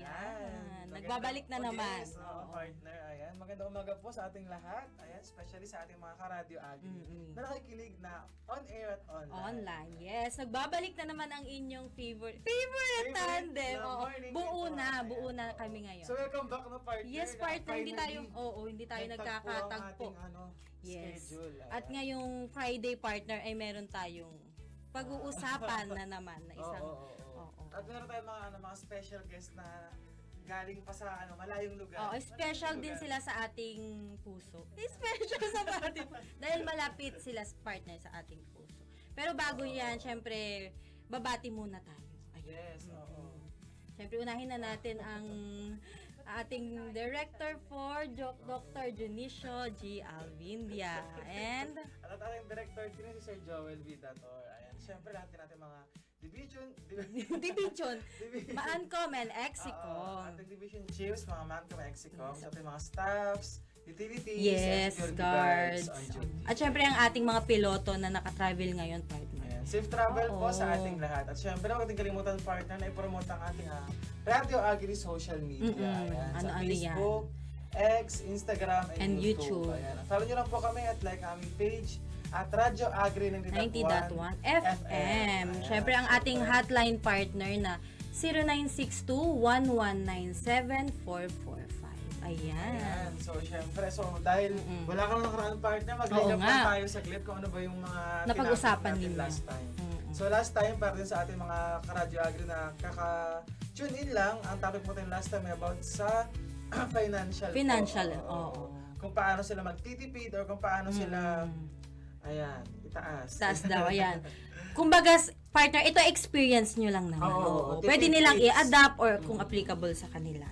Ayan. Nagbabalik na naman. Yes, partner. Ayan. Magandang umaga po sa ating lahat. Ayan, especially sa ating mga ka-Radio Agri na nakikinig na on-air at online. Yes. Nagbabalik na naman ang inyong favorite tandem. Oo. Buo na kami ngayon. So, welcome back na partner. Yes, partner. Hindi tayo nagkakatagpo. Yes. Schedule. At ngayong Friday, partner, ay meron tayong pag-uusapan na naman na isang... Oo. At meron tayong mga special guest na galing pa sa malayong lugar. Special din sila sa ating puso. Special sa ating dahil malapit sila partner sa ating puso. Pero bago yan, syempre, babati muna tayo. Ayun. Yes, oo. Syempre, unahin na natin ang ating director for Dr. Junicio G. Alvindia. And At ating director din si Sir Joel Vidator. Ayan, syempre natin mga Division, Maancom and Exicom. Ating division chiefs, mga Maancom and Exicom, sa ating mga staffs, utilities, Yes, and security guards. on duty. At syempre ang ating mga piloto na nakatravel ngayon, partner. Ayan, safe travel po sa ating lahat. At syempre, huwag natin kalimutan, partner, na i-promote ang ating Radio Agri social media. Ayan, sa Ano-ano Facebook, X, Instagram, and YouTube. Ayan. Follow nyo lang po kami at like aming page at Radyo Agri 90.1 FM. Syempre ang ating hotline partner na 0962-1197-445. Ayan. So, syempre, dahil wala kang nakaraan partner, mag-recap lang tayo saglit kung ano ba yung mga napag-usapan natin ninyo last time. So, last time, para din sa ating mga ka-Radio Agri na kaka-tune in lang, ang topic mo tayo last time ay about sa financial. Oo. Kung paano sila magtitipid or kung paano sila, ayan, itaas. Taas daw, ayan. Kumbaga, partner, ito experience nyo lang naman. Oo, Pwede tipid nilang tips. i-adapt or kung applicable sa kanila.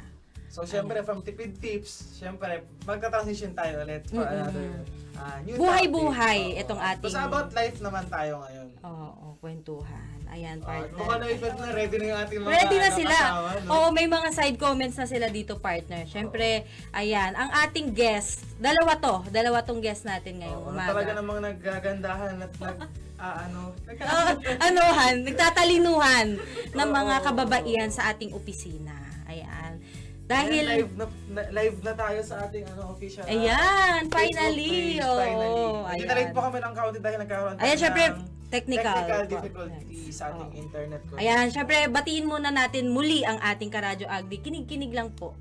So, syempre, from tipid tips, syempre, magta-transition tayo ulit for another new Buhay-buhay topic. itong ating... Basta about life naman tayo ngayon. Oo, kwentuhan. Ayan, partner. Mukhang na-effect na, ready na yung ating mga Ready na sila. kasama, no? Oo, may mga side comments na sila dito, partner. Syempre, ayan, ang ating guest, dalawa tong guest natin ngayong umaga. Talaga namang naggagandahan at Nagtatalinuhan ng mga kababaihan sa ating opisina. Ayan. Dahil live na tayo sa ating official ayan, finally. Facebook page, finally. Hindi na rin Ayan. po kami ng county dahil nagkaroon Ayan, syempre, ng technical difficulty sa ating internet connection. Ayan, syempre, batiin muna natin muli ang ating Karadyo Agri. Kinig-kinig lang po,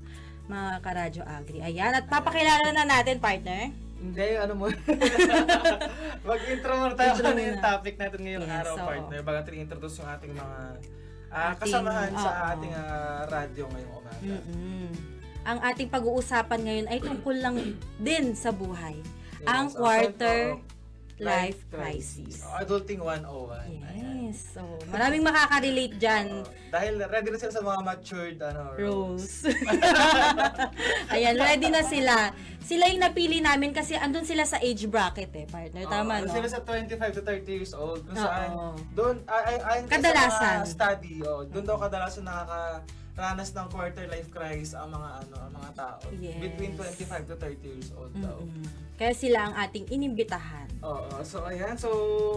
mga Karadyo Agri. Ayan, at papakilala na natin, partner. Hindi, mo. Mag-intro muna tayo Intro ano yung muna. topic natin ngayong Yes, araw, oo. partner. Baga introduce yung ating mga Ating- kasamahan sa oo. ating radyo ngayong umaga. Ang ating pag-uusapan ngayon ay tungkol lang din sa buhay. Yes, Ang so, quarter oo, life crisis. Adulting 101. Ayan. Yes. So, maraming makaka-relate dyan. Dahil ready na sila sa mga matured roles. Rose. Ayan, ready na sila. Sila yung napili namin kasi andun sila sa age bracket partner. Tama, no? Sila sa 25 to 30 years old. Kung Oo. saan, doon, ayon Kadalasan. sa mga study, doon daw kadalasan nakakaranas ng quarter life crisis ang mga tao. Yes. Between 25 to 30 years old daw. Kaya sila ang ating inimbitahan. Oo. So, ayan. So,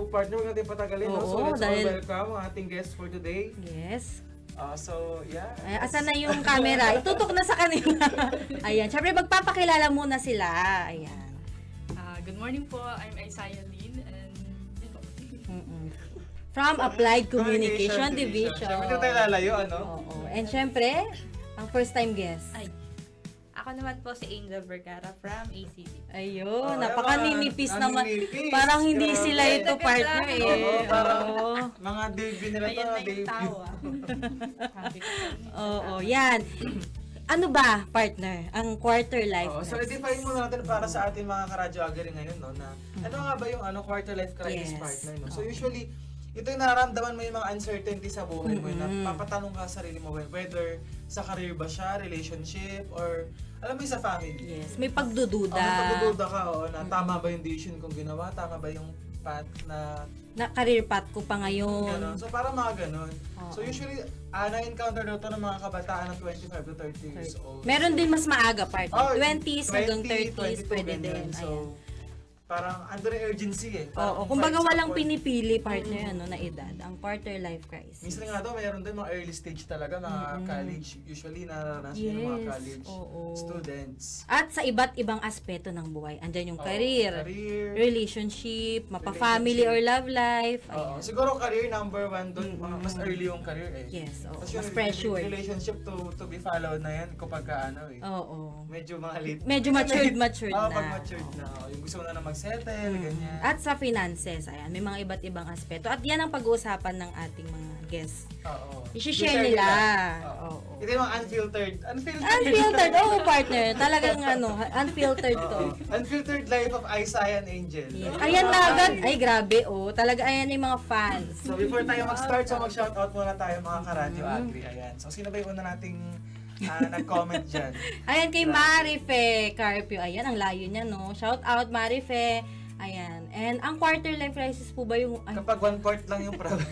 partner, huwag natin patagalin. No? So, Oo, let's dahil- all welcome ang ating guest for today. Yes. So, yeah. Ay, asan na yung camera? Itutok na sa kanila. Ayan. Syempre, magpapakilala muna sila. Ayan. Good morning po. I'm Isaiah Lin and yun po. From Applied Communication Division. Siyempre, dito tayo lalayo, Oo. And syempre, ang first time guest. Ay, ako naman po si Angel Vergara from ACD. Ayun, Oh, napakaninipis ang naman. ninipis. Parang hindi Grabe. sila ito partner eh. Oo, parang Oo. mga debut nila Ayun to, na yung debut. tawa. Sabi ko. Oo, yan. Ano ba, partner, ang quarter life So, crisis? i-define muna natin para sa ating mga karadyo agari ngayon, no, na ano nga ba yung quarter life crisis, Yes. partner, no? So, usually, ito yung nararamdaman mo yung mga uncertainty sa buhay mo, na papatanong ka sa sarili mo, whether sa career ba siya, relationship, or alam mo yung sa family. Yes, may pagdududa. May pagdududa ka, na tama ba yung decision kong ginawa, tama ba yung path na Na career path ko pa ngayon. gano'n. So, parang mga gano'n. So, usually, na-encounter daw ito ng mga kabataan na 25 to 30 years old. Meron din mas maaga, partner. Oh, 20s hanggang 20, 30s, 22, pwede ganyan. din. Ayan. So, parang under urgency eh. Oo, Parang kumbaga fight sa walang point. pinipili partner na edad, ang quarter life crisis. Minsan nga daw, mayroon din mga early stage talaga, mga college. Usually, nararanasan yun ng mga Yes, college oo. students. At sa iba't ibang aspeto ng buhay, andyan yung Oo, career, relationship, mapa-family or love life. Oo, Ayan. siguro career number one doon, mas early yung career eh. Yes, oo. Tapos Mas yung pressured. relationship to be followed na yan kapag ano eh. Oo. Medyo mga late. Medyo matured Oo, na. pag matured na. Oo, yung gusto mo na mag-settle, ganyan. At sa finances, ayan, may mga iba't ibang aspeto. At yan ang pag-uusapan ng ating mga guests. Oo. I-share nila. Oo. Oo. Ito yung mga unfiltered. Unfiltered, oo partner. Talagang unfiltered to. Oo. Unfiltered life of Isaiah and Angel. Yes. Ayan na agad. Ay, grabe, oh. Talaga, ayan yung mga fans. So before tayo mag-start, so mag-shoutout muna tayo mga ka-Radio Agri. Ayan. So sino ba yung una nating nag-comment dyan? Ayan kay Marife Carpio. Ayan, ang layo niya, no? Shout out, Marife. Ayan. And ang quarter life crisis po ba yung... Ay, Kapag 1/4 lang yung problem.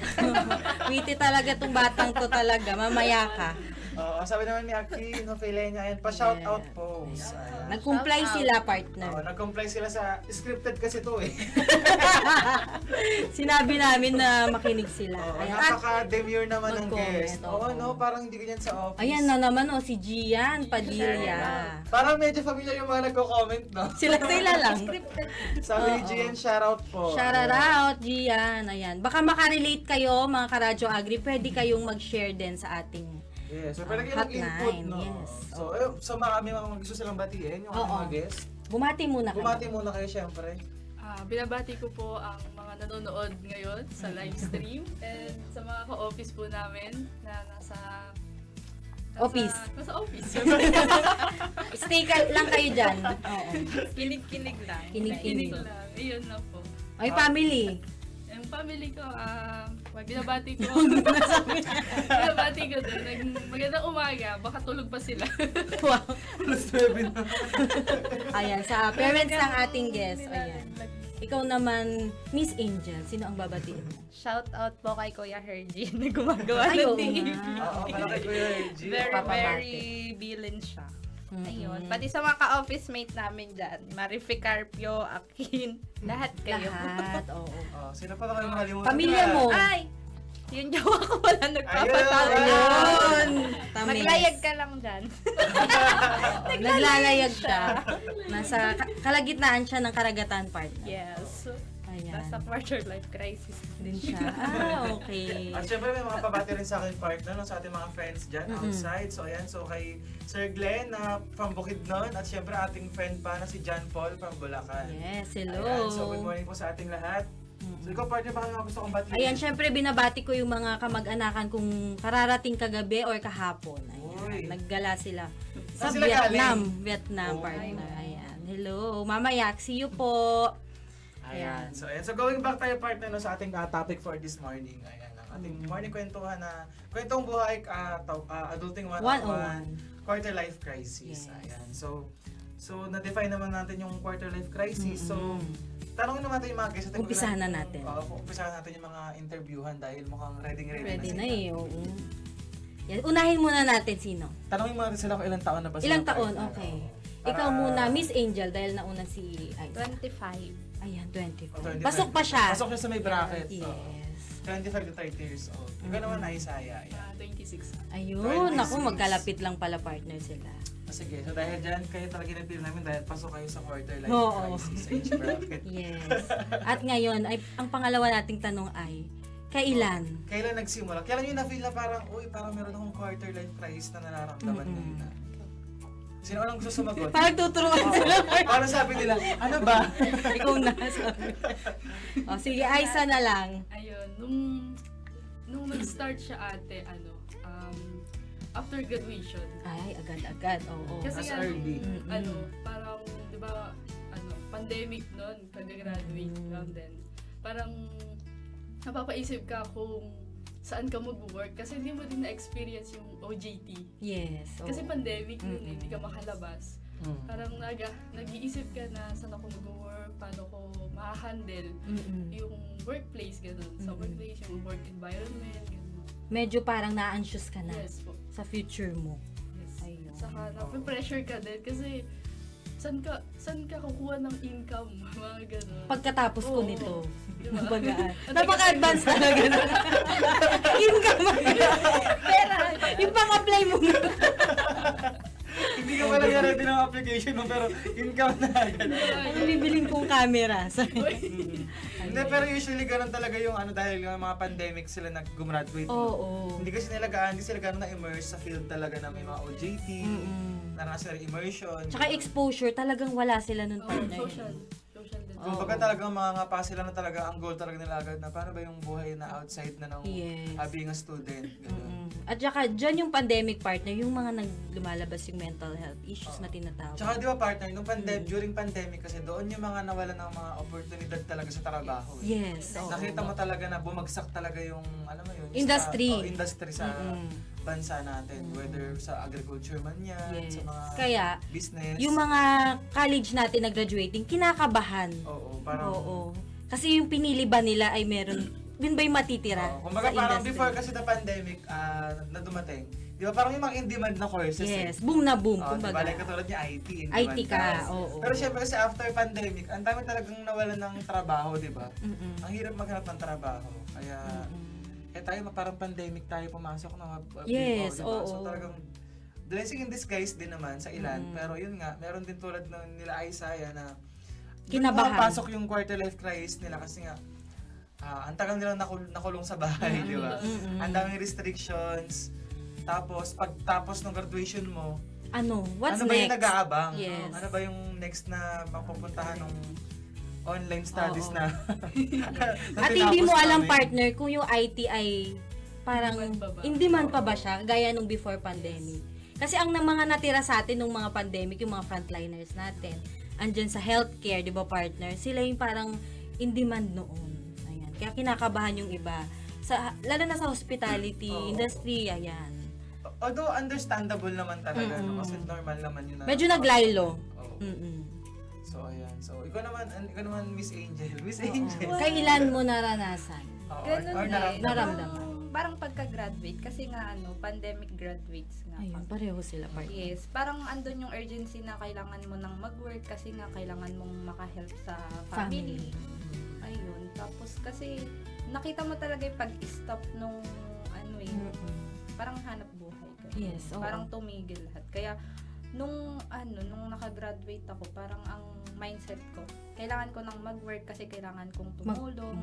witty talaga tong batang to talaga. Mamaya ka. Oo, sabi naman ni Aki, no, Filenya, ayan, pa-shoutout post. Ayan. Nag-comply sila, Oo, partner. nag-comply sila sa, scripted kasi to eh. Sinabi namin na makinig sila. Oo, Ayan. At, napaka-demure naman ng mag-comment, guest. oo. Oo, no, parang hindi ganyan sa office. ayan na naman, oh, si Gian Padilla. Parang medyo familiar yung mga nagko-comment, no? Sila lang. Sabi ni Gian, shoutout po. Shout out, Gian. Ayan. Baka makarelate kayo, mga karadyo agri. Pwede kayong mag-share din sa ating Yes, so pwede kayo hotline, mag-input, no? yes. So marami mga gusto silang batiin, yung Oo. mga guest. Bumati muna kayo. Bumati muna kayo, syempre. Binabati ko po ang mga nanonood ngayon sa live stream and sa mga ka-office po namin na nasa Office. Nasa office. Stay lang kayo dyan. Oo. Kinig-kinig lang. Kinig-kinig. lang. Iyon na po. Ay, family. Yung family ko, binabati ko. Binabati ko din. Magandang umaga. Baka tulog pa sila. Wow. Plus 9 na. Ayan, sa parents ng ating guest. Ayan. Ikaw naman, Miss Angel, sino ang babatiin mo? Shout out po kay Kuya Hergie na gumagawa Ay, ng oo TV. nga. Oo, malaki ko yung Reggie. Very, Papabati. very bilin siya. Mm-mm. Ayun. Pati sa mga ka-office mate namin dyan. Marife Carpio, Akin, lahat kayo. Lahat, oo. Oh, sino pa na kayo makalimutan? Pamilya mo. Ay! Yung jowa ko wala nagpapatawa. Ayun! Tamis. Maglayag ka lang dyan. Oo, naglalayag siya. Nasa kalagitnaan siya ng karagatan partner. Yes. Ayan. Nasa quarter life crisis. Din siya. Okay. At syempre may mga pabati rin sa akin partner no, sa ating mga friends dyan outside. So ayan, so kay Sir Glenn na from Bukidnon at syempre ating friend pa na si John Paul from Bulacan. Yes, hello. Ayan, so good morning po sa ating lahat. So ikaw partner, baka nga gusto kong batiin. Ayan, syempre binabati ko yung mga kamag-anakan kung kararating kagabi or kahapon. Uy. Ayan, naggala sila sa Saan sila Vietnam Oh. partner. Ayan, hello. Mama Yak, see you po. Ayan. So going back tayo partner no, sa ating topic for this morning. Ayan, ang ating morning kwentuhan na kwentong buhay, adulting 101, quarter life crisis. Yes. Ayan. So na-define naman natin yung quarter life crisis. So tanongin naman natin yung mga guests. Umpisahan na natin. Umpisahan natin yung mga interviewhan dahil mukhang ready Ready na na sila. oo. Yan, unahin muna natin sino. Tanongin mo natin sila kung ilang taon na ba sila. Ilang taon? partner. Okay. Oo. Ikaw muna, Miss Angel, dahil nauna si Ice. 25. Ayan, 25. 25. Pasok pa siya. Pasok siya sa may bracket. Yes. Oo. 25 to 30 years old. Ikaw naman Isaiah. Ayan. 26. Ayun, 26. ako magkalapit lang pala partner sila. Sige, so dahil dyan, kayo talaga napili namin dahil pasok kayo sa quarter life Oo. crisis sa age bracket. Yes. At ngayon, ay, ang pangalawa nating tanong ay, kailan? Kailan nagsimula? Kailan nyo na-feel na parang, uy, parang meron akong quarter life crisis na nararamdaman ngayon na? Sino anong gusto sumagot? Parang tuturuan sila. Para sabi nila, ano ba? Ikaw na. Sabi. O, sige, Aisa na lang. Ayun, nung nag-start siya ate, after graduation. Ay, agad-agad. Oo. Kasi As nga, early. parang, di ba, pandemic nun, kag-graduate lang din. Parang, napapaisip ka kung saan ka mag-work kasi hindi mo din na-experience yung OJT. Yes. Oo. Kasi pandemic yun, hindi ka makalabas. Mm. Parang nag-iisip ka na saan ako mag-work, paano ko ma-handle yung workplace, gano'n. Sa workplace, yung work environment, gano'n. Medyo parang na-anxious ka na Yes po. sa future mo. Yes. Ayun. Saka na-pressure ka din kasi saan ka kukuha ng income? Mga ganun. Pagkatapos ko Oo. nito. Diba? Bagaan. Napaka-advance talaga. Income. Pera. Yung pang-apply mo. Hindi ka pala ready ng application mo, pero income na agad. Ano bibiling kong camera? Hindi, pero usually ganun talaga yung ano, dahil yung mga pandemic sila nag-graduate. Oo. Hindi sila ganun na-immerse sa field talaga na may mga OJT, naranasan rin immersion. Tsaka exposure, talagang wala sila nun partner. Social din. Kumbaga talagang mga nga pa sila na talaga, ang goal talaga nila agad na paano ba yung buhay na outside na ng Yes. being a student. Ganun. At saka, dyan yung pandemic partner, yung mga lumalabas yung mental health issues na tinatawag. Tsaka di ba partner, nung during pandemic kasi doon yung mga nawala ng mga oportunidad talaga sa trabaho. Yes. Oo. Nakita mo talaga na bumagsak talaga yung, alam mo yun, Industry. industry sa bansa natin. Whether sa agriculture man yan, Yes. sa mga Kaya, business. yung mga college natin na graduating, kinakabahan. Oo, parang... Oo. Kasi yung pinili ba nila ay meron, yun ba yung matitira Kumbaga sa parang industry? before kasi the pandemic na dumating, di ba parang yung mga in-demand na courses. Yes, boom na boom, Kumbaga. kumbaga. Like katulad niya IT, IT ka, oo. Pero syempre kasi after pandemic, ang dami talagang nawalan ng trabaho, di ba? Mm-mm. Ang hirap maghanap ng trabaho. Kaya, tayo parang pandemic tayo pumasok na Yes, diba? So oo. talagang blessing in disguise din naman sa ilan. Pero yun nga, meron din tulad ng nila Isaiah na Kinabahan. pasok yung quarter life crisis nila kasi nga ang tagal nilang nakulong sa bahay, di ba? Ang daming restrictions. Tapos, pagtapos ng graduation mo, Ano? What's ano ba yung next? nag-aabang? Yes. Ano ba yung next na mapupuntahan ng online studies Oo. na At hindi mo tinapos alam namin? partner kung yung IT ay parang In demand in demand pa pa ba? ba siya gaya nung before pandemic. Kasi ang mga natira sa atin nung mga pandemic, yung mga frontliners natin, andyan sa healthcare, di ba partner? Sila yung parang in demand noon. Ayan. Kaya kinakabahan yung iba. Lalo na sa hospitality Oo. industry, ayan. Although understandable naman talaga, no? Kasi normal naman yun. Medyo naglaylo. Oo. Mm-mm. So, ayan. So, ikaw naman, Miss Angel. Miss Angel. Kailan mo naranasan? Oo, Ganun or din. Naramdaman. Parang pagka-graduate, kasi nga pandemic graduates nga. Ayun, pareho sila partner. Yes, parang andun yung urgency na kailangan mo nang mag-work kasi nga kailangan mong makahelp sa family. Ayun, tapos kasi nakita mo talaga yung pag-stop nung parang hanap buhay ka. Yes, oo. Parang tumigil lahat. Kaya nung nakagraduate ako, parang ang mindset ko, kailangan ko nang mag-work kasi kailangan kong tumulong.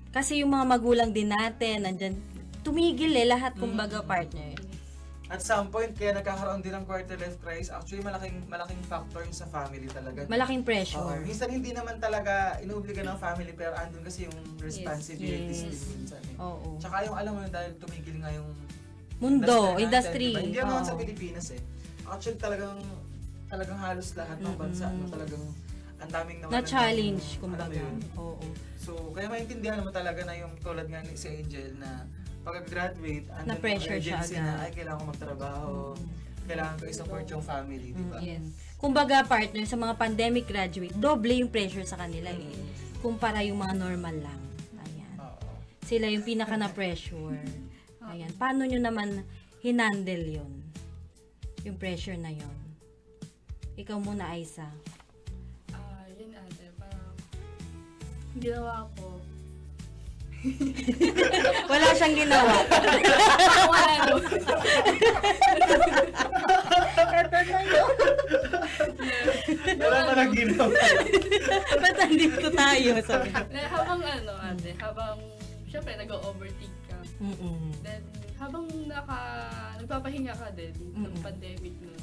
Kasi yung mga magulang din natin, nandyan, tumigil lahat kumbaga partner. At some point, kaya nagkakaroon din ng quarter life crisis, actually malaking factor yun sa family talaga. Malaking pressure. Minsan hindi naman talaga inuobliga ng family, pero andun kasi yung responsibilities Yes. din minsan. Oo. Tsaka yung alam mo yun, dahil tumigil nga yung Mundo, natin, industry. diba? Hindi naman Oo. sa Pilipinas eh. Actually talagang halos lahat ng bansa, no, talagang ang daming naman Na-challenge, alam kumbaga. mo yun. Oo. So, kaya maintindihan mo talaga na yung tulad nga ni si Angel na pag-graduate, andun yung Na-pressure siya urgency agad. na, ay, kailangan ko magtrabaho, kailangan ko i-support yung family, di ba? Yes. Kumbaga partner, sa mga pandemic graduate, doble yung pressure sa kanila eh. Kumpara yung mga normal lang. Ayan. Oo. Sila yung pinaka na-pressure. Ayan. Paano nyo naman hinandle yun? Yung pressure na yun. Ikaw muna, Aisa. Yun ate, parang ginawa ko. Wala siyang ginawa. Wala pa nang ginawa. Ba't nandito tayo? Sabi. Habang ate, syempre nag-overthink ka. Mm-mm. Then, habang nagpapahinga ka din ng pandemic nun,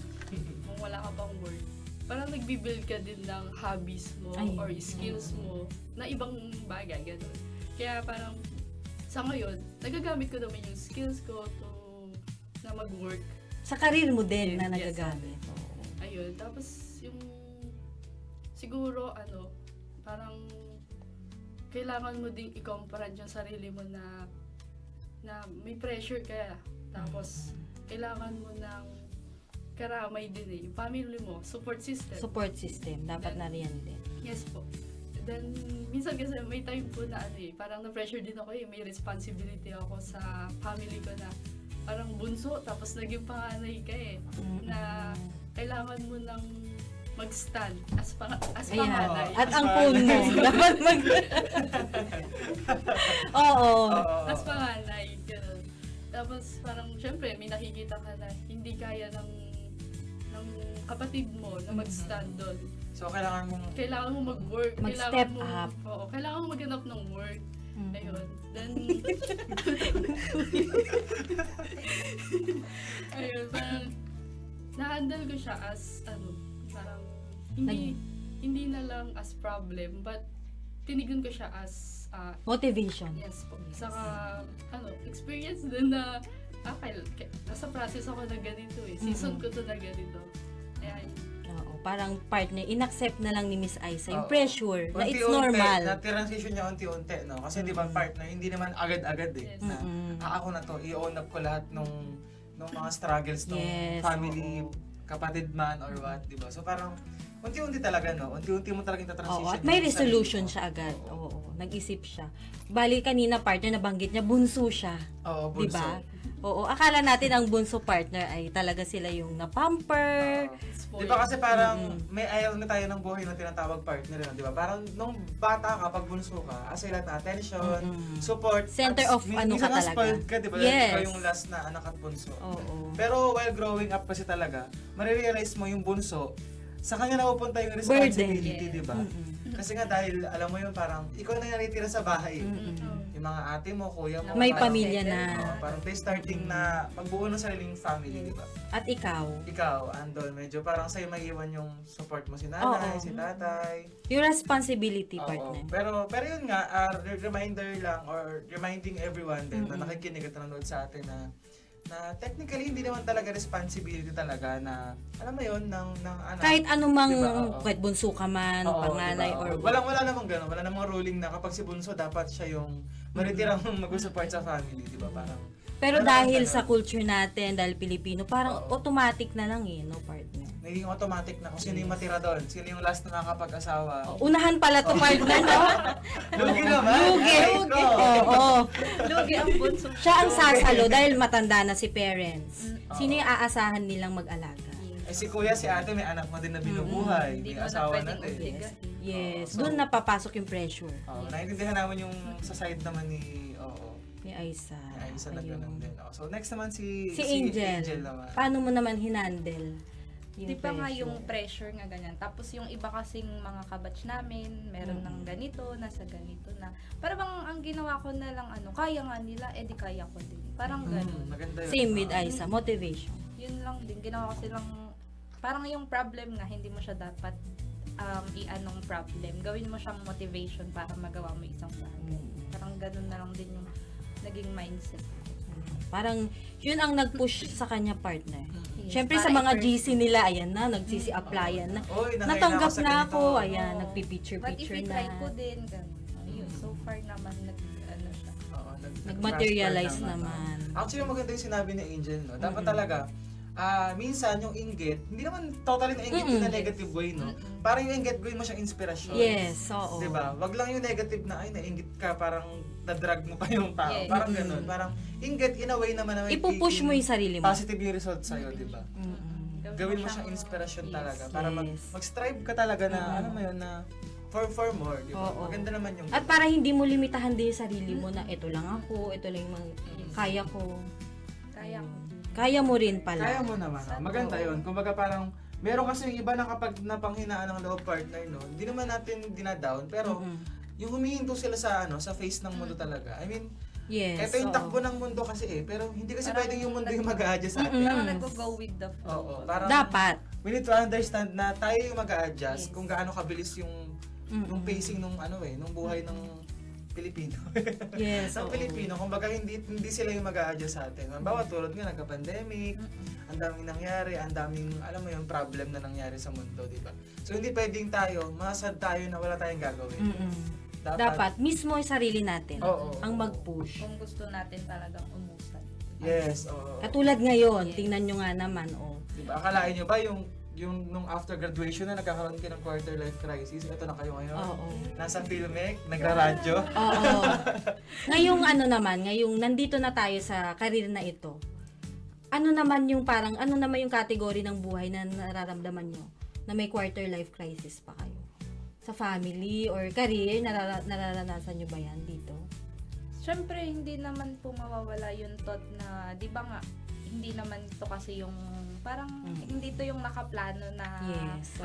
kung wala ka pang work, parang nagbibuild ka din ng hobbies mo Ayun. or skills mo na ibang bagay, gano'n. Kaya parang, sa ngayon, nagagamit ko naman yung skills ko na mag-work. Sa karir mo din Yes, na yes, nagagamit. Ayun, tapos yung, siguro, parang, kailangan mo ding i-confront yung sarili mo na may pressure ka. Tapos, kailangan mo ng karamay din yung family mo, support system. Support system. Dapat na riyan din. Yes po. Then, minsan kasi may time po na parang na-pressure din ako may responsibility ako sa family ko na parang bunso, tapos naging panganay ka na kailangan mo ng mag-stand as Ayan. panganay. At ang phone mo, dapat Oo. As panganay, gano'n. Tapos parang, syempre, may nakikita ka na hindi kaya ng kapatid mo na mag-stand doon. So, kailangan mong... Kailangan mo mag-work. Mag-step kailangan mo, up. Oo, kailangan mo maghanap ng work. Ayun. Then, ayun, parang, na-handle ko siya as, parang, hindi na lang as problem, but, tinignan ko siya as, Motivation. yes po. Saka, experience din na, nasa process ako na ganito eh. Season ko to na ganito. Ayan. Oo, parang partner, inaccept na lang ni Miss Aiza yung Oo. pressure na it's Unti-unti, normal. na-transition niya unti-unti, no? Kasi di ba partner, hindi naman agad-agad eh. Yes. Na, ako na to, i-own up ko lahat nung mga struggles ng Yes, family, kapatid man or what, di ba? So parang, unti-unti talaga, no? Unti-unti mo talagang Oo, transition. at may resolution siya agad. Oo, nag-isip siya. Bali kanina partner nabanggit niya bunso siya. Oo, 'Di bunso. ba? Oo, akala natin ang bunso partner ay talaga sila yung na-pamper. Di ba kasi parang may ayaw na tayo ng buhay na tinatawag partner, di ba? Parang nung bata ka, pag bunso ka, asay lahat na attention, support, Center at of ano minsan ka nga talaga. spoiled ka, di ba? Yes. Ikaw yung last na anak at bunso. Oo. Pero while growing up kasi talaga, marirealize mo yung bunso, sa kanya napupunta yung responsibility, Burden. di ba? Kasi nga dahil, alam mo yun, parang ikaw na yung natitira sa bahay. Yung mga ate mo, kuya mo. May parang- pamilya na. Parang they starting na magbuo ng sariling family, di ba? At ikaw, Ikaw, andon, medyo parang sa'yo maiiwan yung support mo si nanay, Oo. si tatay. yung responsibility Oo. partner. Pero yun nga, reminder lang or reminding everyone din na nakikinig at nanonood sa atin na technically hindi naman talaga responsibility talaga na alam mo yun ng anak. Kahit anumang Diba? Oo. kahit bunso ka man, Oo, panganay diba? or Oo. wala namang gano'n, wala namang ruling na kapag si bunso dapat siya yung maritirang mag-support sa family, di ba? Parang pero wala dahil namang sa ganun. culture natin, dahil Pilipino, parang Oo. automatic na lang no partner. naging automatic na kung sino yung matira doon, sino yung last na nakakapag-asawa. Unahan pala to partner, no? Lugi naman! Lugi! Aray ko! Oo. Lugi ang bunso. Siya ang sasalo dahil matanda na si parents. Sino yung aasahan nilang mag-alaga? Eh si kuya, si ate, may anak mo din na binubuhay. Hindi May mo na asawa pwedeng na din. obligahin. Yes, So, doon napapasok yung pressure naiintindihan namin yung sa side naman ni ni Aiza. Ay, isa na Ayun. ganun din. So next naman si Angel. naman. Paano mo naman hinandle? Di ba nga yung pressure nga ganyan. Tapos yung iba kasing mga kabatch namin, meron ng ganito, nasa ganito na. Para bang ang ginawa ko na lang kaya nga nila, di kaya ko din. Parang ganun. Maganda yun. Same with Aiza, motivation. Yun lang din. Ginawa ko silang, parang yung problem nga, hindi mo siya dapat i-anong problem. Gawin mo siyang motivation para magawa mo isang bagay. Parang ganun na lang din yung naging mindset. Parang yun ang nag-push sa kanya partner. Yes, Siyempre sa para mga i-pursue. GC nila, ayan na, nagsisi-applyan na. Oy, nakaya Natanggap sa na ganito. ako, ayan, Oo. But if nagpi-picture-picture na. i-try ko din, ganun. Ayun, so far naman, siya. Oo, Nag-materialize transfer naman. Actually, maganda yung sinabi ni Angel, no? Dapat talaga, minsan yung inggit, hindi naman totally na inggit in a negative way, no? Parang yung inggit, gawin mo siyang inspirasyon. Yes, oo. Diba? Wag lang yung negative na, ay, nainggit ka, parang na-drag mo pa yung tao. Yes. Parang ganun. Parang inggit in a way naman na may Ipupush mo yung sarili mo. positive yung result sa'yo, diba? Gawin mo siyang inspirasyon talaga. Para Yes. mag-strive ka talaga na, alam mo yun, na for more, diba? Oo. Maganda naman yung... At para hindi mo limitahan din yung sarili mo na ito lang ako, ito lang yung kaya ko. Kaya ko. Kaya mo rin pala. Kaya mo naman. Maganda yun. Kumbaga parang, meron kasi yung iba na kapag napanghinaan ng loob partner, no, hindi naman natin dinadown, pero yung humihinto sila sa sa face ng mundo talaga. I mean, Yes. ito yung oo. takbo ng mundo kasi pero hindi kasi Parang pwedeng yung mundo yung mag-a-adjust sa atin. Parang nag-go with the flow. Oo, parang Dapat. we need to understand na tayo yung mag-a-adjust kung gaano kabilis yung pacing nung nung buhay ng Pilipino. Yes. Sa oo. Pilipino, kumbaga hindi sila yung mag-a-adjust sa atin. Halimbawa, tulad nga nagka-pandemic, ang daming nangyari, ang daming, alam mo yung problem na nangyari sa mundo, di ba? So hindi pwedeng tayo, masad tayo na wala tayong gagawin. Dapat mismo yung sarili natin Oo. ang mag-push. Kung gusto natin talagang umusad. Yes, oo. Katulad ngayon, tingnan nyo nga naman, Diba? Akalain nyo ba yung nung after graduation na nagkakaroon kayo ng quarter life crisis, ito na kayo ngayon. Oo. Nasa Filmec, nagraradyo. Oo. Ngayong ngayong nandito na tayo sa career na ito, ano naman yung kategory ng buhay na nararamdaman nyo? na may quarter life crisis pa kayo? Sa family or career, nararanasan nyo ba yan dito? Syempre, hindi naman po mawawala yung thought na, di ba nga, hindi naman ito kasi yung, parang, hindi ito yung nakaplano na, Yes.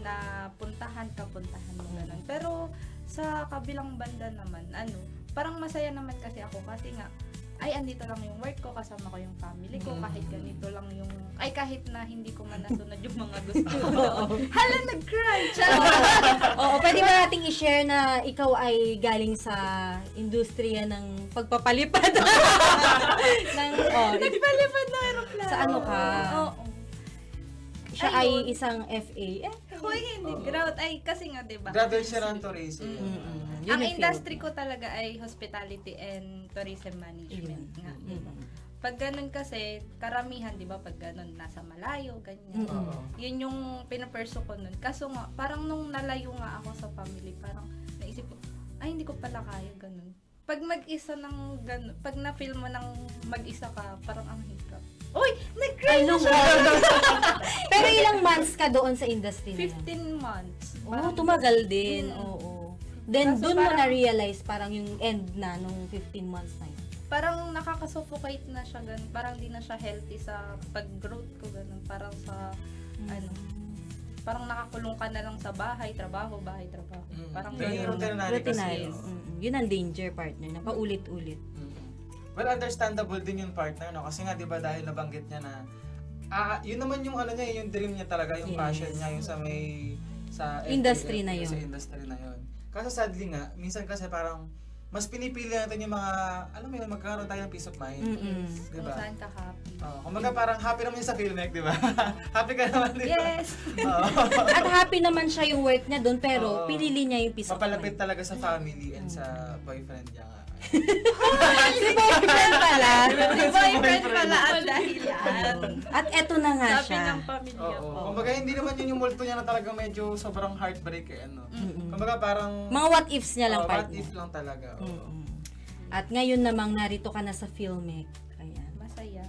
na puntahan mo, ganun. Pero, sa kabilang banda naman, parang masaya naman kasi ako kasi nga, ay, andito lang yung work ko, kasama ko yung family ko, kahit ganito lang yung, kahit na hindi ko man nasunod yung mga gusto ko. Hala, nag-cry! Oo, pwede ba nating i-share na ikaw ay galing sa industriya ng pagpapalipad? Nagpalipad na aeroplano. Sa ano ka? Oo. Siya ay isang FA. Hoy, hindi grout. Ay, kasi nga, diba? Graduate siya ng tourism. Yun Ang yung industry field. ko talaga ay hospitality and tourism management. Yun. Nga, diba? Pag ganun kasi, karamihan, di ba, pag ganun, nasa malayo, ganyan. Oo. Yun yung pinapurso ko nun. Kaso nga, parang nung nalayo nga ako sa family, parang naisip ko, ay, hindi ko pala kaya ganun. Pag mag-isa ng ganun, pag na-feel mo ng mag-isa ka, parang ang hirap. Uy! Nag-cry na siya! Pero ilang months ka doon sa industry na yan? 15 months. Oo, tumagal din. Oo. Then, Kaso doon mo parang- na-realize parang yung end na nung 15 months na yun. Parang nakaka-suffocate na siya, ganun. Parang di na siya healthy sa pag-growth ko, ganun. Parang sa, parang nakakulong ka na lang sa bahay, trabaho. Parang Yung ganun. routinary kasi. Routinary. Yun ang danger, partner, na paulit-ulit. Well, understandable din yung partner, no? Kasi nga, di ba, dahil nabanggit niya na, yun naman yung ano niya, yung dream niya talaga, yung Yes. passion niya, yung sa may, sa Industry na yun. Sa industry na yun. Kaso sadly nga, minsan kasi parang, mas pinipili natin yung mga, alam mo yun, magkaroon tayo ng peace of mind. Mm-mm. Di Kung ba? saan ka happy. Kumbaga parang happy naman yun sa Philmec, di ba? Happy ka naman, di ba? Yes! Oo. At happy naman siya yung work niya doon, pero Oo. pinili niya yung peace of Papalapit mind. talaga sa family and sa boyfriend niya nga. Si boyfriend pala. Si boyfriend pala ang dahilan. At eto na nga Sabi siya. ng pamilya Oo. ko. Kumbaga hindi naman yun yung multo niya na talaga medyo sobrang heartbreak eh, ano. Kumbaga parang Mga what ifs niya lang, what partner. if lang talaga. Oo. Mm-mm. At ngayon namang narito ka na sa Philmec. Ayan. Masaya.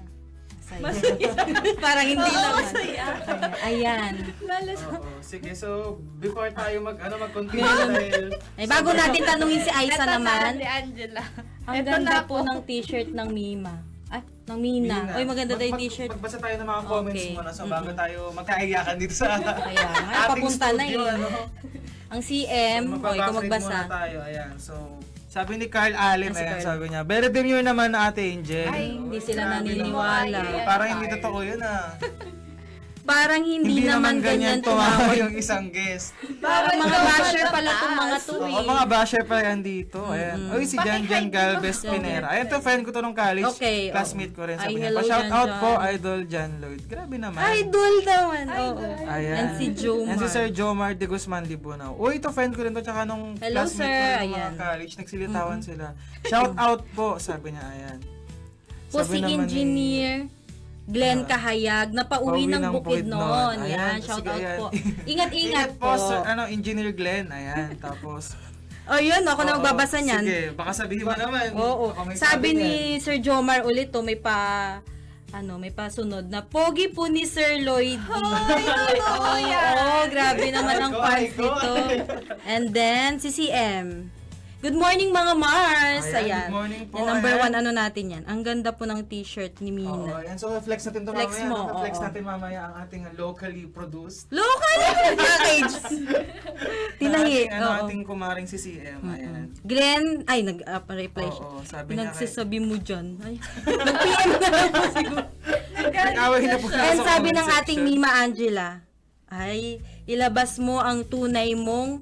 Masaya. Parang hindi naman. Masaya. Ayan. Oo. Sige, so before tayo mag-continue dahil Ay, bago natin tanungin si Aiza naman, ni Angela. ang Eto ganda na po ng t-shirt ng Mima. Ay, ng Mina. Oy, maganda daw yung t-shirt. Magbasa tayo ng mga comments Okay. muna so bago tayo magkaiyakan dito sa Kaya nga, ating papunta na studio, eh. ano. Ang CM, o ikaw Magbabasa magbasa. muna tayo. Ayan. So, sabi ni Carl Allen, Si ayan, Carl. sabi niya, very demure naman na Ate Angel. Ay, Hindi sila Grabe naniniwala. naman. Parang hindi totoo yun ah. Parang hindi naman ganyan tumawa. yung isang guest. Parang mga basher pala itong mga to Oo, eh. mga basher pa yan dito. Ayan. Uy, si Jan Jan Galvez Pinera. Ayan to, friend ko to nung college. Okay, Classmate ko rin. Ay, Sabi niya, hello, pa-shout Jan out Jan. po, Idol Jan Lloyd. Grabe naman. Idol naman. Oo. Ayan. And si Jomar. And si Sir Jomar de Guzman Libunaw. Uy, ito friend ko rin to. Tsaka nung Hello, classmate sir. ko nung Ayan. mga college, nagsilitawan sila. Shout out po, sabi niya. Ayan. Po si naman ni- Engineer Glenn Kahayag, napauwi Pauwi ng ng Bukidnon. Bukidnon. Yan, Ayan, shout sige, out ayan. po. Ingat-ingat po. Sir, Engineer Glenn. Ayan, tapos... Oh, yun, ako na Oo, magbabasa niyan. Sige, baka sabihin mo naman. Oo. Baka may Sabi niyan. ni Sir Jomar ulit to, may pasunod na pogi po ni Sir Lloyd. Oo, grabe naman ang Ay, fans ko, nito. And then, si CM. Good morning mga Mars! Ayan, Ayan. good morning po, Yung number ayan. 1 ano natin yan. Ang ganda po ng t-shirt ni Oo, Mina. ayan. So, flex natin ito Flex mamaya. mo, Flex oo. natin mamaya ang ating locally produced. Local package! Tinahi. Ating, Oo. ating kumaring si CM. Ayan. Glenn, ay, nag-reply siya. Oo, sabi niya kay... Nagsasabi mo dyan. Ay, nag-PM na lang po siguro. Nag-away na po sila And sa sabi comment ng ating section. Mima Angela, ay, ilabas mo ang tunay mong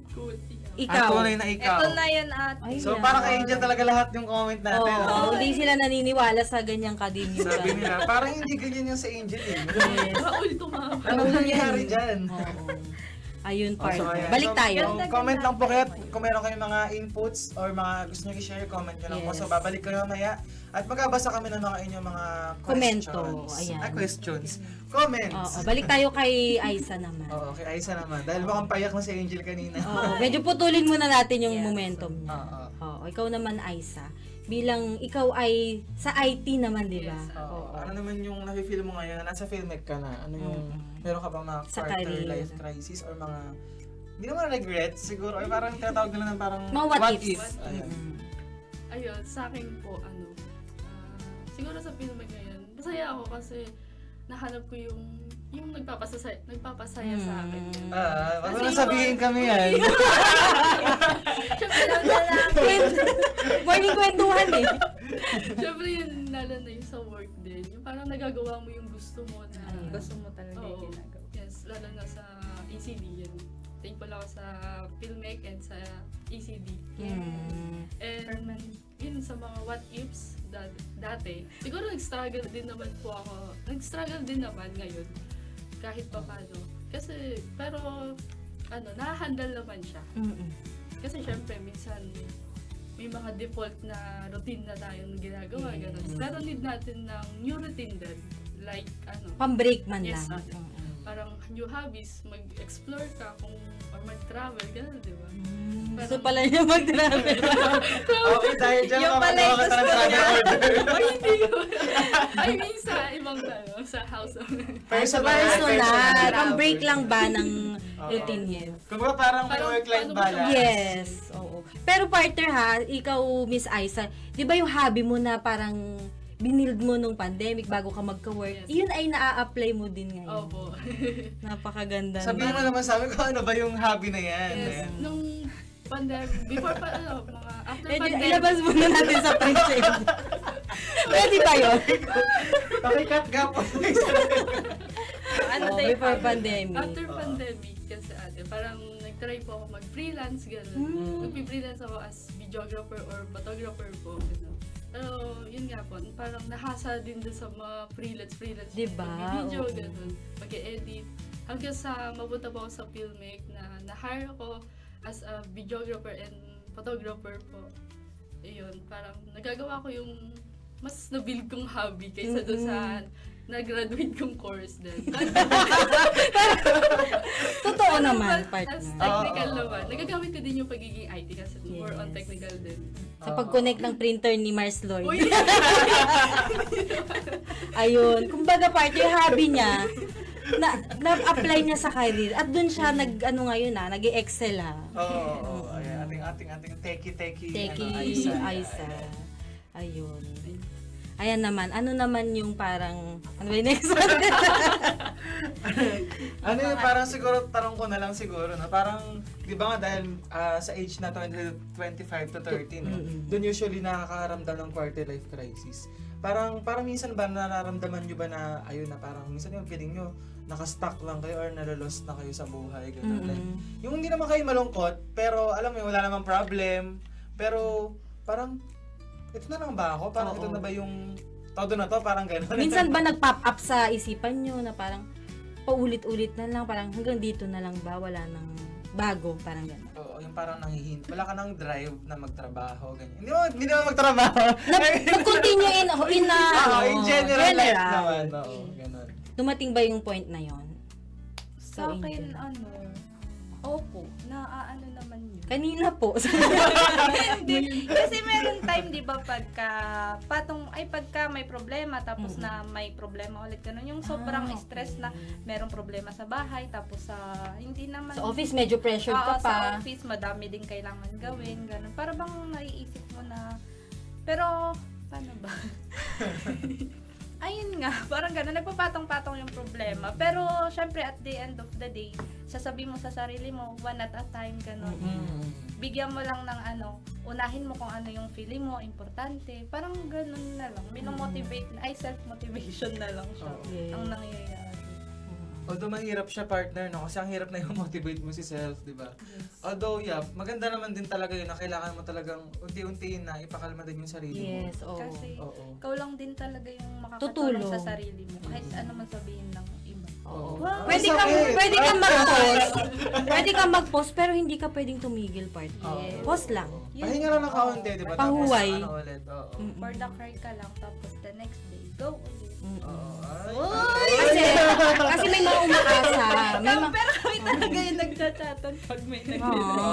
Ang ikaw. tunay na ikaw. Ito na yan, ate. Ay, So, yan. para kay Angel talaga lahat yung comment natin. Oo, oh. hindi sila naniniwala sa ganyang kadimitan. Sabi nila, parang hindi ganyan yung sa Angel eh. Yes. Raul tumama. Anong nangyari dyan? Oo. Ayun, Oh, so, partner. ayan. Balik So, tayo. comment lang po kayo kung meron kayong mga inputs or mga gusto nyo i-share, comment nyo lang po. Yes. So, babalik ko mamaya. At magkabasa kami ng mga inyong mga Komento, questions. ayan. Questions. Comments. Oo, balik tayo kay Aiza naman. Oo, okay, Aiza naman. Dahil mukhang payak na si Angel kanina. Oo, medyo putulin muna natin yung Yes. momentum niya. Oo. Oo, ikaw naman, Aiza. bilang ikaw ay sa IT naman, di ba? Yes. Oo. Ano naman yung nafe-feel mo ngayon na nasa filmic ka na? Ano yung, meron ka bang mga Sa quarter career. life crisis or mga, hindi naman regrets siguro, or parang tinatawag nila ng parang, Mga what if? ifs. Ayan. Ayun, sa akin po, siguro sa Filmic ngayon, masaya ako kasi nahanap ko yung nagpapasaya sa akin. Wag mo na sabihin kami yan. Siyempre, Morning kwentuhan eh. Siyempre yun, lalo na yung sa work din. Yung parang nagagawa mo yung gusto mo na... Gusto mo talaga Oo. yung ginagawa. Yes, lalo na sa ECD yun. Thankful ako sa Filmic and sa ECD. And yun sa mga what ifs dati. Siguro nag-struggle din naman po ako. Nag-struggle din naman ngayon. Kahit pa paano. Kasi, pero, nahahandle naman siya. Kasi syempre, minsan, may mga default na routine na tayong ginagawa, gano'n. Pero need natin ng new routine din. Like, Pambreak man Yes, lang. parang new hobbies, mag-explore ka or mag-travel, gano'n, di ba? Gusto pala niya mag-travel. Okay, dahil dyan, Yung pala yung ka ng travel order. Ay, hindi ko. I mean, sa ibang sa house. Personal. Pambreak lang ba ng routine niya? Kumbaga parang may Parang work-life paano ba siya? balance. Yes, oo. Pero partner ha, ikaw Miss Aiza, 'di ba yung hobby mo na parang binild mo nung pandemic bago ka magka-work, Yes. yun ay naa-apply mo din ngayon. Opo. Napakaganda. Sabihin mo naman sa amin kung ano ba yung hobby na yan. Yes. Ayan. Nung pandemic, before pa, mga after Pwede, pandemic. ilabas muna natin sa printed. Pwede ba yun? Pakikat ka po. Ano Oh, tayo? before pandemic. After pandemic, kasi parang nag-try po ako mag-freelance, gano'n. Nag-freelance ako as videographer or photographer po, gano'n. Pero, yun nga po, parang nahasa din doon sa mga freelance. Diba? Mag-video, Oo. gano'n. Mag-edit. Hanggang sa mapunta po ako sa Filmic na na-hire ako as a videographer and photographer po. Ayun, parang nagagawa ko yung mas na-build kong hobby kaysa doon sa na-graduate kong course din. Totoo naman, As partner. technical naman. Nagagamit ko din yung pagiging IT kasi more on Yes. technical din. Sa pag-connect ng printer ni Mars Lloyd. Uy! Ayun. Kumbaga partner, hobby niya, na-apply niya sa career. At dun siya ngayon nag-excel Oo. Ayan, ating teki-teki. Teki, Aiza. Aiza. Ayun. Ayan naman, ano naman yung parang, ano ba yung next one? Ano yung parang siguro, tanong ko na lang siguro, na parang, di ba nga dahil sa age na 25 to 30, no? Doon usually nakakaramdam ng quarter life crisis. Parang minsan ba nararamdaman nyo ba na, ayun na parang, minsan yung feeling nyo, nakastuck lang kayo or nalolost na kayo sa buhay, gano'n. Like, yung hindi naman kayo malungkot, pero alam mo yun, wala namang problem, pero parang, ito na lang ba ako? Parang Oo. ito na ba yung todo na to? Parang gano'n. Minsan ba nag-pop up sa isipan nyo na parang paulit-ulit na lang, parang hanggang dito na lang ba, wala nang bago, parang gano'n. Oo, yung parang nangihinto. Wala ka nang drive na magtrabaho, ganyan. Hindi naman magtrabaho. Nag-continue In general life naman. Oo, ganun. Dumating ba yung point na yon? Sa So, akin, opo, naaano naman yun. Kanina po. Hindi. Kasi meron time, di ba, pagka may problema, tapos na may problema ulit, ganun. Yung sobrang Ah, stress na merong problema sa bahay, tapos hindi naman... Sa office, medyo pressured ka Oo, pa. sa office, madami din kailangan gawin, ganun. Para bang naiisip mo na, pero, paano ba? Ayun nga, parang gano'n, nagpapatong-patong yung problema. Pero, syempre, at the end of the day, sasabihin mo sa sarili mo, one at a time, gano'n. Bigyan mo lang ng unahin mo kung ano yung feeling mo, importante. Parang gano'n na lang. Minomotivate, self-motivation na lang siya. Yes. Ang nangyayari. Although mahirap siya partner, no? Kasi ang hirap na yung motivate mo si self, di ba? Although, yeah, maganda naman din talaga yun na kailangan mo talagang unti-untiin na ipakalma din yung sarili mo. Yes, oo. Kasi, Oo. ikaw lang din talaga yung Tutulong. makakatulong sa sarili mo. Kahit ano man sabihin ng iba. Oo. Wow. Pwede Ang kang sakit. pwede kang mag-post. Pwede kang mag-post pero hindi ka pwedeng tumigil partner. Oo. Post lang. Pahinga lang ng kaunti, di ba? Pahuway. Tapos, ano ulit, oo. For the cry ka lang, tapos the next day, go ulit. Oo. Kasi may mga umaasa. May mga Pero kami talaga yung nagchat-chatan pag may tingnan mo.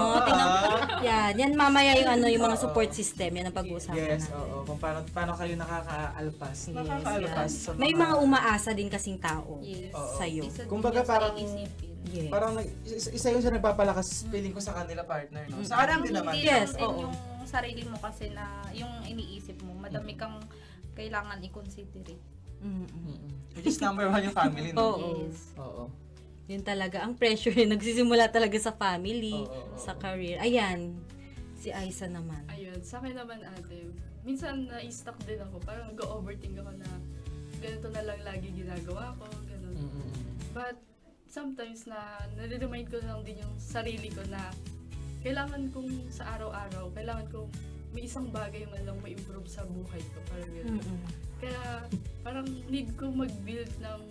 Yan. Yan mamaya yung ano, yung mga Oo. support system, yan ang pag-uusapan Yes, natin. oo. Kung paano kayo nakakaalpas. Yes, Nakakaalpas yan. sa May mga umaasa din kasing tao Yes. Oo. sa'yo. Isa din Kumbaga yun sa parang- iisipin. Yes. Parang isa yun sa nagpapalakas feeling ko sa kanila partner, no? Sa akin din naman. Hindi Yes, lang din oo. yung sarili mo kasi na yung iniisip mo, madami kang kailangan i-consider. Mm-mm. Mm-mm. Which is number one yung family, no? Oo. Yes. Oo. Yun talaga, ang pressure yun, nagsisimula talaga sa family, Oo. sa career. Ayan, si Aiza naman. Ayun, sa akin naman ate, minsan na-stuck din ako, parang nag-overthink ako na ganito na lang lagi ginagawa ko, ganun. Mm-mm. But sometimes nare-remind ko lang din yung sarili ko na kailangan kong sa araw-araw, kailangan kong may isang bagay man lang ma-improve sa buhay ko, parang ganun. Mm-mm. Kaya parang need ko mag-build ng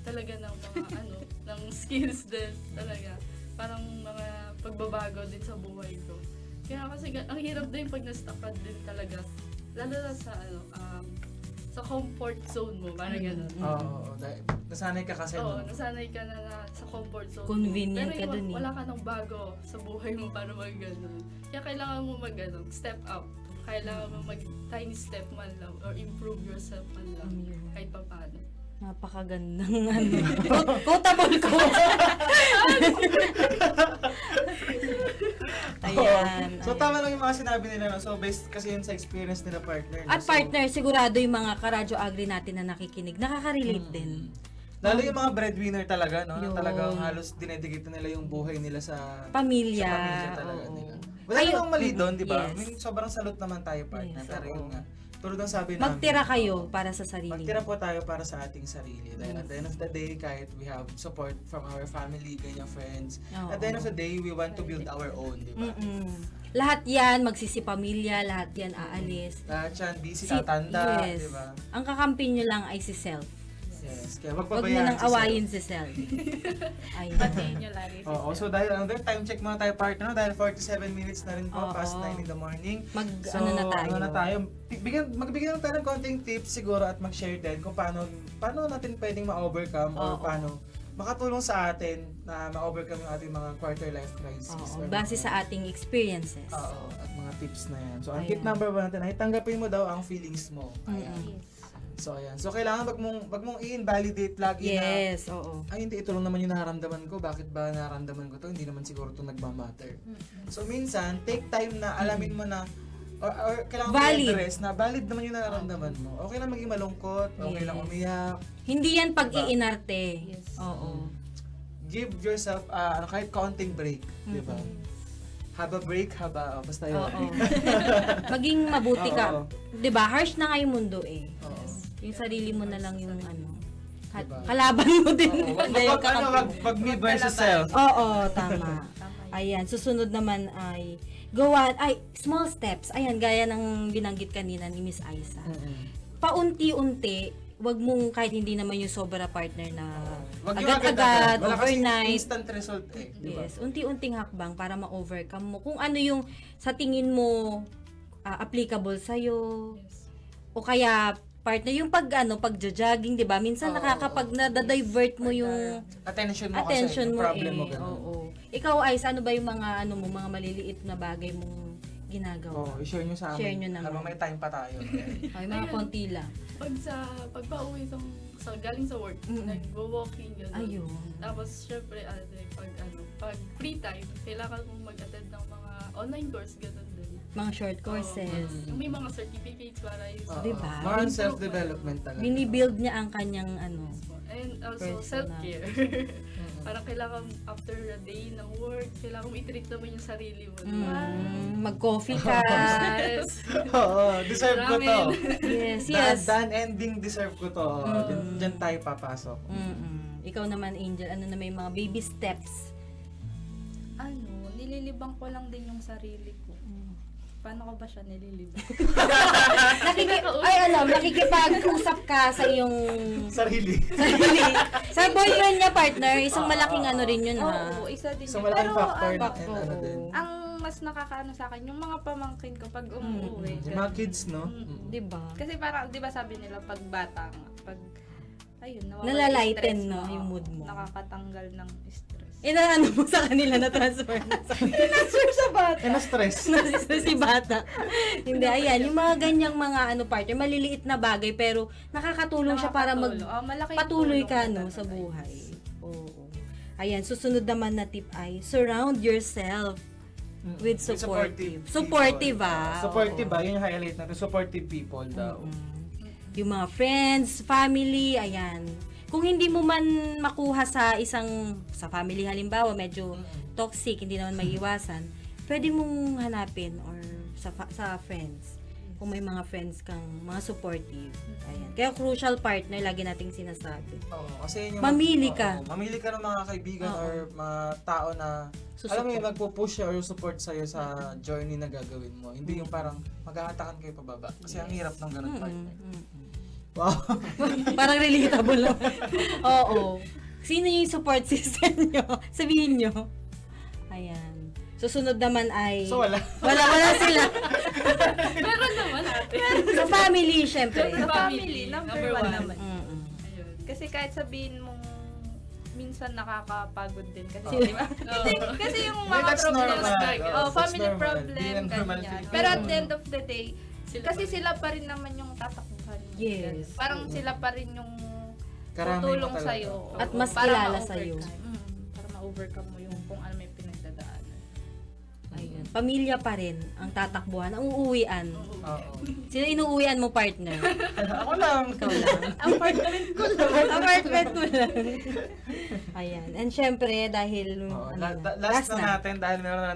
talaga ng mga ng skills din talaga. Parang mga pagbabago din sa buhay ko. Kaya kasi ang hirap din pag na-stuck ka din talaga. Lalo na sa sa comfort zone mo, parang gano'n. Oo. Dahil nasanay ka kasi, Oo, no? nasanay ka na sa comfort zone. Convenient Pero ka dun eh. wala ka ng bago sa buhay mo para mag-ganon. Kaya kailangan mo step up. Kailangan mo mag-tiny step man lang or improve yourself man lang Yun. kahit pa paano. Napakagandang ano. Quotable ko. Ayan. So ayan. tama lang yung mga sinabi nila, no? So based kasi yun sa experience nila partner. no? At So, partner, sigurado yung mga karadyo agri natin na nakikinig, nakaka-relate din. Lalo yung mga breadwinner talaga, no? Yun. Talagang halos dinedicate nila yung buhay nila sa Pamilya. sa pamilya talaga oo. nila. Wala Ayun. namang mali doon, di ba? Yes. I mean, sobrang salute naman tayo, partner. Yes, Pero oo. yun nga, tulad ng sabi namin. Magtira kayo para sa sarili. Magtira po tayo para sa ating sarili. Dahil at the end of the day, kahit we have support from our family, ganyan friends, Oo. at the end of the day, we want to build our own, di ba? Mm-mm. Lahat yan, magsisipamilya, lahat yan aalis. Lahat yan, busy, Si- tatanda, yes. di ba? Ang kakampi nyo lang ay si self. Yes. Kaya Huwag magpabayaan nyo nang si self. awayin si self. Ayun. Patayin nyo lagi si Oo, Sir. so dahil another time check muna tayo partner, no? Dahil 47 minutes na rin po, Oo. past 9 in the morning. So, Ano na tayo? Magbigyan tayo ng konting tips siguro at mag-share din kung paano natin pwedeng ma-overcome or Oo. paano makatulong sa atin na ma-overcome yung ating mga quarter life crisis. Oo, or base mga- sa ating experiences. Oo, at mga tips na yan. So, ang Ayan. tip number 1 natin ay tanggapin mo daw ang feelings mo. Ayan. Mm-mm. So, ayan. So, kailangan wag mong i-invalidate lagi na Yes, oo. ay hindi, ito lang naman yung nararamdaman ko. Bakit ba nararamdaman ko to? Hindi naman siguro ito nagmamatter. So minsan, take time na alamin mo na or kailangan mo Valid. i-address na valid naman yung nararamdaman mo. Okay lang maging malungkot, okay lang Yes. umiyak. Hindi yan pag-iinarte. Yes. Oo. Give yourself kahit kaunting break, di ba? Have a break, basta yun. Oo. Maging mabuti ka. Oo. 'Di ba? Harsh na nga yung mundo eh. Oo. Yung sarili mo na lang yung ano. Diba? Kalaban mo din. Oo, Hindi, yung wag me versus self. Oo, tama. Tama yun. Ayan, susunod naman ay small steps. Ayan, gaya ng binanggit kanina ni Miss Aiza. Paunti-unti, wag mong kahit hindi naman yung sobra partner na Wag yung agad-agad, Wala kasing overnight. instant result eh, di ba? Yes, unti-unting hakbang para ma-overcome mo. Kung ano yung sa tingin mo applicable sa'yo. Yes. O kaya partner yung pag-jogging, 'di ba? Minsan Oo, nakakapag na-divert mo yung Attention mo attention kasi, yung mo problem eh. mo ganun. Oo. Ikaw Ais, ano ba yung mga mga maliliit na bagay mong ginagawa? Oo, i-share nyo sa amin. Share nyo naman. Habang may time pa tayo. Ay, mga konti lang. Pag pauwi galing sa work, Mm-mm. nag-walking, gano'n. Ayun. Tapos, syempre, pag free time, kailangan mong mag-attend ng mga online course, gano'n din. Mga short courses. Yung may mga certificates para yung Oo. Diba? More on self-development talaga. Binibuild niya ang kanyang And also, Personal. self-care. Parang kailangan after a day ng work, kailangan mo i-treat naman yung sarili mo. mag-coffee ka. Yes. Oo, deserve ko to. Ramen. yes, yes. Done ending, deserve ko to. Diyan tayo papasok. Ikaw naman, Angel, ano na may mga baby steps? Nililibang ko lang din yung sarili ko. Paano ko ba siya nililibang? Nakikipag-usap ka sa iyong Sarili. sarili. Sa boyfriend niya, partner, isang malaking ano rin yun, ha? Oo, isa din So, yun. malaking Pero factor ano, na and ano din. ang mas nakakaano sa akin, yung mga pamangkin ko pag umuwi. Yung mga kids, no? Diba? Kasi parang, di ba sabi nila, pag bata nga, pag, ayun, nawawala Nalalighten, yung stress no, mo, yung mood mo. Nakakatanggal ng stress. inaano mo sa kanila na transfer na sa Transfer sa bata. Na-stress. si bata. Hindi, ayan, yung mga ganyang mga partner, maliliit na bagay pero nakakatulong siya para Malaking patuloy tulong ka talaga. sa buhay. Oo. Ayan, susunod naman na tip ay surround yourself with supportive. Supportive, Supportive ba? Yun yung highlight natin. Supportive people daw. Yung mga friends, family, ayan. Kung hindi mo man makuha sa family halimbawa, medyo toxic, hindi naman maiiwasan, pwede mong hanapin or sa friends. Kung may mga friends kang mga supportive. Ayan. Kaya crucial partner, lagi nating sinasabi. Oo, kasi yun yung Mamili ka. Mamili ka ng mga kaibigan Oo. or mga tao na Susupport. alam mo yung magpo-push or support sa'yo sa journey na gagawin mo. Hindi yung parang maghahatakan kayo pababa. Kasi ang hirap ng ganun partner. Wow. Parang relatable naman. Oo. Sino yung support system nyo? Sabihin nyo. Ayan. Susunod naman ay... So wala. Wala sila. Meron naman ate. Sa family, syempre. Sa family, number one naman. Mm-mm. Ayun. Kasi kahit sabihin mong minsan nakakapagod din kasi, Oo. di ba? Kasi yung Hey, mga that's problems, normal. That's family normal. problem, Di na normal ganyan. feeling. Pero at the end of the day, kasi pa- sila pa rin naman yung tatakbuhan mo. Yes. Parang sila pa rin yung Karamay mo tutulong talaga. sa'yo. At Oo, mas para kilala ma-overcome. sa'yo. Para ma-overcome mo yung kung ano may pinagdadaanan. Ayun. Pamilya pa rin ang tatakbuhan, ang uuwian. Oo. Sino inuuwian mo, partner? Ako lang. Ikaw lang. Apartment ko lang. Apartment mo lang. Ayan. And syempre, dahil... Oo, ano na, last na natin dahil meron na